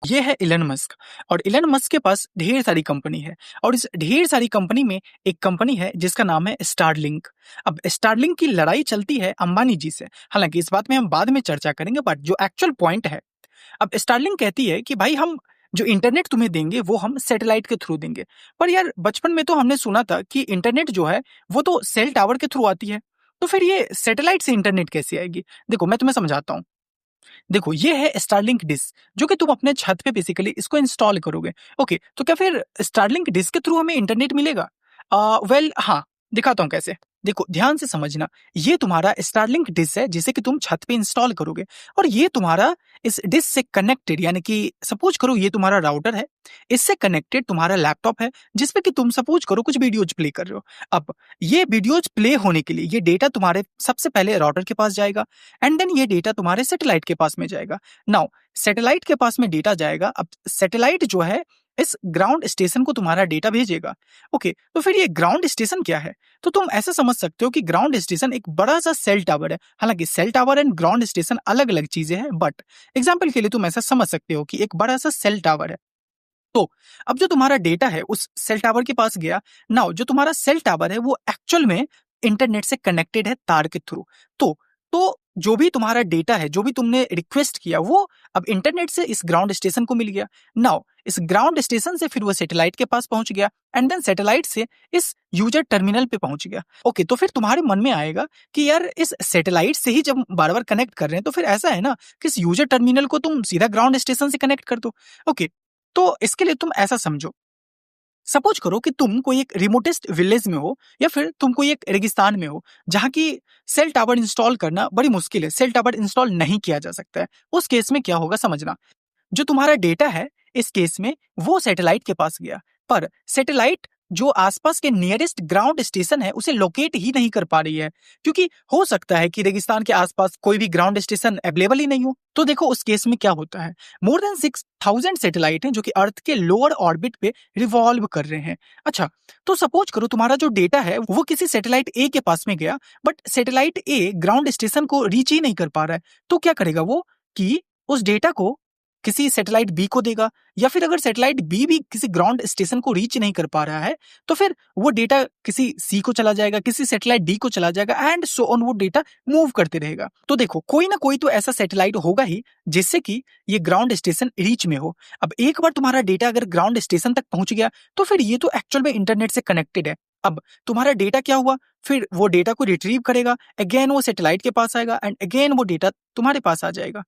ये है Elon Musk. और इलन मस्क के पास ढेर सारी कंपनी है और इस ढेर सारी कंपनी में एक कंपनी है जिसका नाम है स्टारलिंक। अब स्टारलिंक की लड़ाई चलती है अंबानी जी से। हालांकि इस बात में हम बाद में चर्चा करेंगे, बट जो एक्चुअल पॉइंट है, अब स्टारलिंक कहती है कि भाई हम जो इंटरनेट तुम्हें देंगे वो हम सैटेलाइट के थ्रू देंगे। पर यार बचपन में तो हमने सुना था कि इंटरनेट जो है वो तो सेल टावर के थ्रू आती है, तो फिर ये सैटेलाइट से इंटरनेट कैसे आएगी? देखो मैं तुम्हें समझाता हूँ। देखो ये है स्टारलिंक डिश, जो कि तुम अपने छत पे बेसिकली इसको इंस्टॉल करोगे। ओके, तो क्या फिर स्टारलिंक डिश के थ्रू हमें इंटरनेट मिलेगा? वेल हाँ, दिखाता हूँ कैसे। देखो ध्यान से समझना, ये तुम्हारा स्टारलिंक डिश है जिसे कि तुम छत पे इंस्टॉल करोगे, और ये तुम्हारा इस डिश से कनेक्टेड, यानी कि सपोज करो ये तुम्हारा राउटर है, इससे कनेक्टेड तुम्हारा लैपटॉप है जिसपे कि तुम सपोज करो कुछ वीडियोज प्ले कर रहे हो। अब ये वीडियोज प्ले होने के लिए ये डेटा तुम्हारे सबसे पहले राउटर के पास जाएगा, एंड देन ये डेटा तुम्हारे सैटेलाइट के पास में जाएगा। नाउ सैटेलाइट के पास में डेटा जाएगा। अब सैटेलाइट जो है इस ग्राउंड स्टेशन को तुम्हारा डेटा भेजेगा। ओके, तो फिर ये ग्राउंड स्टेशन क्या है? तो तुम ऐसा समझ सकते हो कि ग्राउंड स्टेशन एक बड़ा सा सेल टावर है। हालांकि cell tower and ground station अलग अलग चीजें हैं, बट एग्जाम्पल के लिए तुम ऐसा समझ सकते हो कि एक बड़ा सा सेल टावर है। तो अब जो तुम्हारा डेटा है उस सेल टावर के पास गया। नाउ जो तुम्हारा सेल टावर है वो एक्चुअल में इंटरनेट से कनेक्टेड है तार के थ्रू। तो जो भी तुम्हारा डेटा है, जो भी तुमने रिक्वेस्ट किया, वो अब इंटरनेट से इस ग्राउंड स्टेशन को मिल गया। नाउ इस ग्राउंड स्टेशन से फिर वो सैटेलाइट के पास पहुंच गया, एंड देन सैटेलाइट से इस यूजर टर्मिनल पे पहुंच गया। ओके, तो फिर तुम्हारे मन में आएगा कि यार इस सैटेलाइट से ही जब बार बार कनेक्ट कर रहे हैं तो फिर ऐसा है ना कि इस यूजर टर्मिनल को तुम सीधा ग्राउंड स्टेशन से कनेक्ट कर दो। ओके, तो इसके लिए तुम ऐसा समझो, सपोज करो कि तुम कोई एक रिमोटेस्ट विलेज में हो, या फिर तुम कोई एक रेगिस्तान में हो जहां की सेल टावर इंस्टॉल करना बड़ी मुश्किल है, सेल टावर इंस्टॉल नहीं किया जा सकता है। उस केस में क्या होगा समझना, जो तुम्हारा डेटा है इस केस में वो सैटेलाइट के पास गया, पर सैटेलाइट जो आसपास के नियरेस्ट ग्राउंड स्टेशन है उसे लोकेट ही नहीं कर पा रही है, क्योंकि हो सकता है कि रेगिस्तान के आसपास कोई भी ग्राउंड स्टेशन अवेलेबल ही नहीं हो। तो देखो उस केस में क्या होता है, मोर देन 6000 सैटेलाइट हैं जो कि अर्थ के लोअर ऑर्बिट पे रिवॉल्व कर रहे हैं। अच्छा, तो सपोज करो तुम्हारा जो डेटा है वो किसी सैटेलाइट ए के पास में गया, but satellite A ground station को रीच ही नहीं कर पा रहा है। तो क्या करेगा वो कि उस डेटा को किसी सैटेलाइट बी को देगा, या फिर अगर सैटेलाइट बी भी किसी ग्राउंड स्टेशन को रीच नहीं कर पा रहा है तो फिर वो डेटा किसी सी को चला जाएगा, किसी सैटेलाइट डी को चला जाएगा, एंड सो ऑन, वो डेटा मूव करते रहेगा। तो देखो कोई ना कोई तो ऐसा सैटेलाइट होगा ही जिससे कि ये ग्राउंड स्टेशन रीच में हो। अब एक बार तुम्हारा डेटा अगर ग्राउंड स्टेशन तक पहुंच गया तो फिर ये तो एक्चुअल में इंटरनेट से कनेक्टेड है। अब तुम्हारा डेटा क्या हुआ, फिर वो डेटा को रिट्रीव करेगा, अगेन वो सैटेलाइट के पास आएगा, एंड अगेन वो डेटा तुम्हारे पास आ जाएगा।